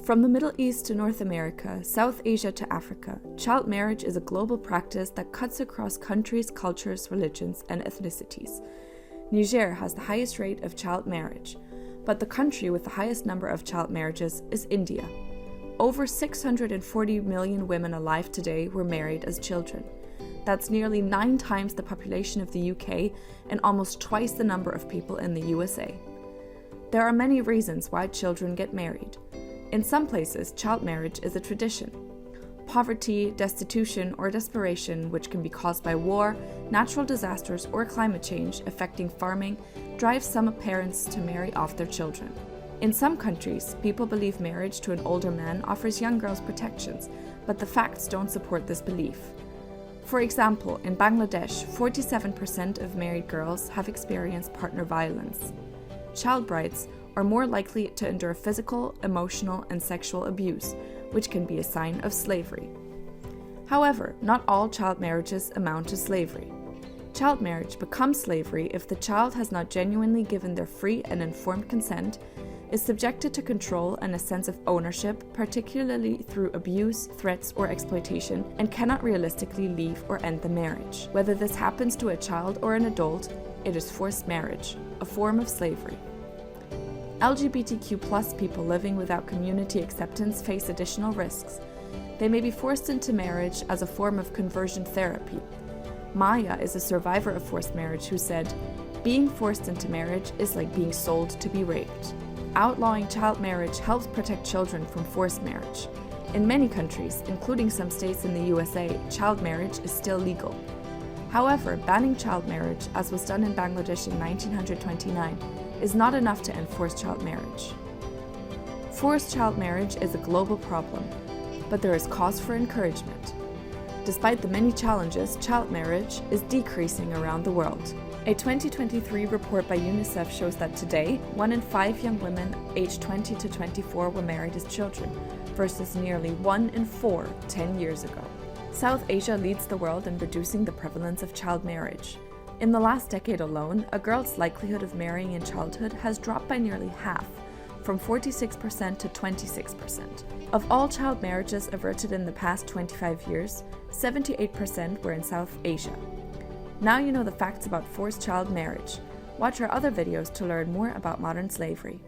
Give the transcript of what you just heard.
From the Middle East to North America, South Asia to Africa, child marriage is a global practice that cuts across countries, cultures, religions, and ethnicities. Niger has the highest rate of child marriage, but the country with the highest number of child marriages is India. Over 640 million women alive today were married as children. That's nearly 9 times the population of the UK and almost twice the number of people in the USA. There are many reasons why children get married. In some places, child marriage is a tradition. Poverty, destitution, or desperation, which can be caused by war, natural disasters, or climate change affecting farming, drives some parents to marry off their children. In some countries, people believe marriage to an older man offers young girls protections, but the facts don't support this belief. For example, in Bangladesh, 47% of married girls have experienced partner violence. Child brides are more likely to endure physical, emotional, and sexual abuse, which can be a sign of slavery. However, not all child marriages amount to slavery. Child marriage becomes slavery if the child has not genuinely given their free and informed consent, is subjected to control and a sense of ownership, particularly through abuse, threats, or exploitation, and cannot realistically leave or end the marriage. Whether this happens to a child or an adult, it is forced marriage, a form of slavery. LGBTQ+ people living without community acceptance face additional risks. They may be forced into marriage as a form of conversion therapy. Maya is a survivor of forced marriage who said, "Being forced into marriage is like being sold to be raped." Outlawing child marriage helps protect children from forced marriage. In many countries, including some states in the USA, child marriage is still legal. However, banning child marriage, as was done in Bangladesh in 1929, is not enough to end forced child marriage. Forced child marriage is a global problem, but there is cause for encouragement. Despite the many challenges, child marriage is decreasing around the world. A 2023 report by UNICEF shows that today, 1 in 5 young women aged 20 to 24 were married as children, versus nearly 1 in 4 10 years ago. South Asia leads the world in reducing the prevalence of child marriage. In the last decade alone, a girl's likelihood of marrying in childhood has dropped by nearly half, from 46% to 26%. Of all child marriages averted in the past 25 years, 78% were in South Asia. Now you know the facts about forced child marriage. Watch our other videos to learn more about modern slavery.